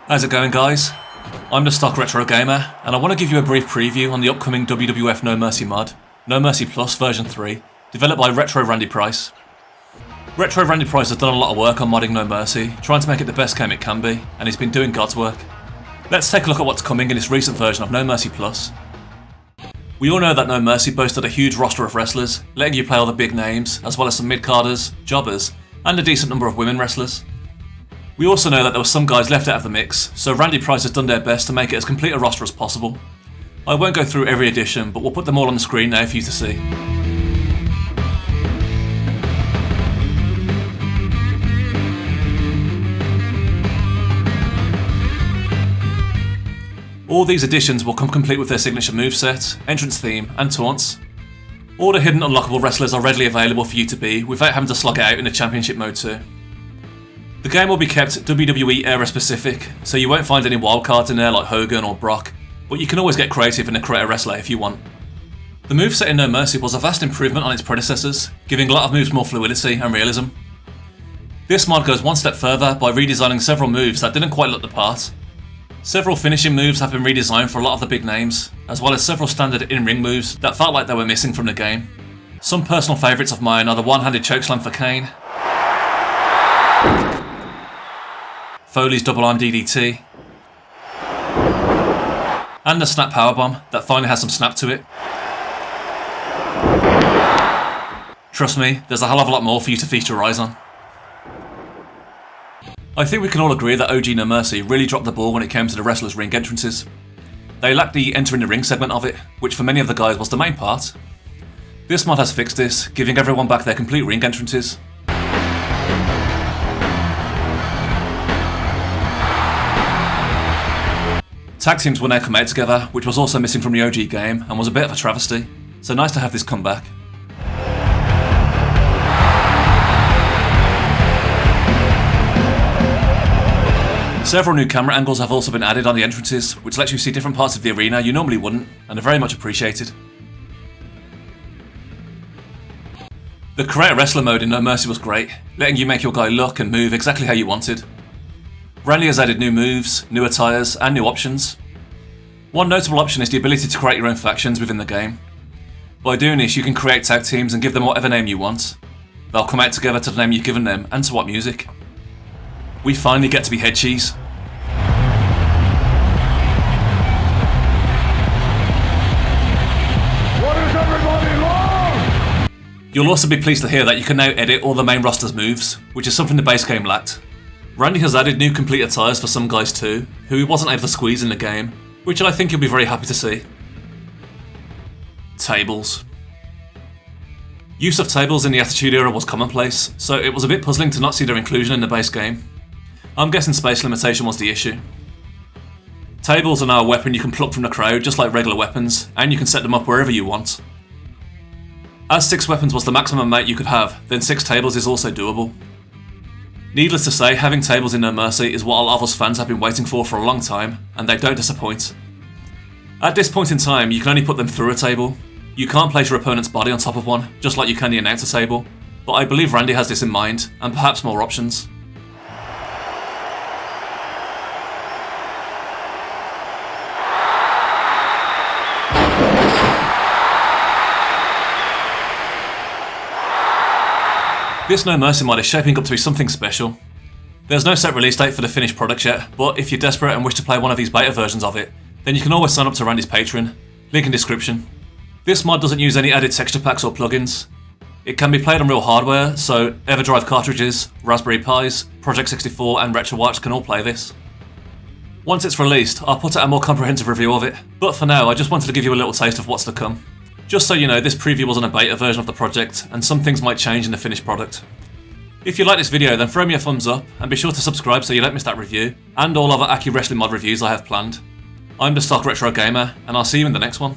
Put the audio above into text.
How's it going, guys? I'm the Stock Retro Gamer, and I want to give you a brief preview on the upcoming WWF No Mercy mod, No Mercy Plus V.3, developed by Retro Randy Price. Retro Randy Price has done a lot of work on modding No Mercy, trying to make it the best game it can be, and he's been doing God's work. Let's take a look at what's coming in this recent version of No Mercy Plus. We all know that No Mercy boasted a huge roster of wrestlers, letting you play all the big names, as well as some mid-carders, jobbers, and a decent number of women wrestlers. We also know that there were some guys left out of the mix, so Randy Price has done their best to make it as complete a roster as possible. I won't go through every edition, but we'll put them all on the screen now for you to see. All these additions will come complete with their signature moveset, entrance theme, and taunts. All the hidden unlockable wrestlers are readily available for you to be without having to slog it out in the championship mode too. The game will be kept WWE era specific, so you won't find any wildcards in there like Hogan or Brock, but you can always get creative and create a wrestler if you want. The moveset in No Mercy was a vast improvement on its predecessors, giving a lot of moves more fluidity and realism. This mod goes one step further by redesigning several moves that didn't quite look the part. Several finishing moves have been redesigned for a lot of the big names, as well as several standard in-ring moves that felt like they were missing from the game. Some personal favourites of mine are the one-handed chokeslam for Kane, Foley's double arm DDT, and the snap powerbomb that finally has some snap to it. Trust me, there's a hell of a lot more for you to feast your eyes on. I think we can all agree that OG No Mercy really dropped the ball when it came to the wrestlers' ring entrances. They lacked the entering the ring segment of it, which for many of the guys was the main part. This mod has fixed this, giving everyone back their complete ring entrances. Tag teams will now come out together, which was also missing from the OG game and was a bit of a travesty, so nice to have this come back. Several new camera angles have also been added on the entrances, which lets you see different parts of the arena you normally wouldn't, and are very much appreciated. The Create a Wrestler mode in No Mercy was great, letting you make your guy look and move exactly how you wanted. Randy has added new moves, new attires, and new options. One notable option is the ability to create your own factions within the game. By doing this, you can create tag teams and give them whatever name you want. They'll come out together to the name you've given them and to what music. We finally get to be head cheese. What is everybody long? You'll also be pleased to hear that you can now edit all the main roster's moves, which is something the base game lacked. Randy has added new complete attires for some guys too, who he wasn't able to squeeze in the game, which I think you'll be very happy to see. Tables. Use of tables in the Attitude Era was commonplace, so it was a bit puzzling to not see their inclusion in the base game. I'm guessing space limitation was the issue. Tables are now a weapon you can pluck from the crowd just like regular weapons, and you can set them up wherever you want. As 6 weapons was the maximum amount you could have, then 6 tables is also doable. Needless to say, having tables in No Mercy is what a lot of us fans have been waiting for a long time, and they don't disappoint. At this point in time, you can only put them through a table. You can't place your opponent's body on top of one, just like you can the announcer table, but I believe Randy has this in mind, and perhaps more options. This No Mercy mod is shaping up to be something special. There's no set release date for the finished product yet, but if you're desperate and wish to play one of these beta versions of it, then you can always sign up to Randy's Patreon, link in description. This mod doesn't use any added texture packs or plugins. It can be played on real hardware, so EverDrive cartridges, Raspberry Pis, Project 64 and RetroArch can all play this. Once it's released, I'll put out a more comprehensive review of it, but for now I just wanted to give you a little taste of what's to come. Just so you know, this preview wasn't a beta version of the project, and some things might change in the finished product. If you like this video, then throw me a thumbs up, and be sure to subscribe so you don't miss that review, and all other Aki Wrestling mod reviews I have planned. I'm the Stock Retro Gamer, and I'll see you in the next one.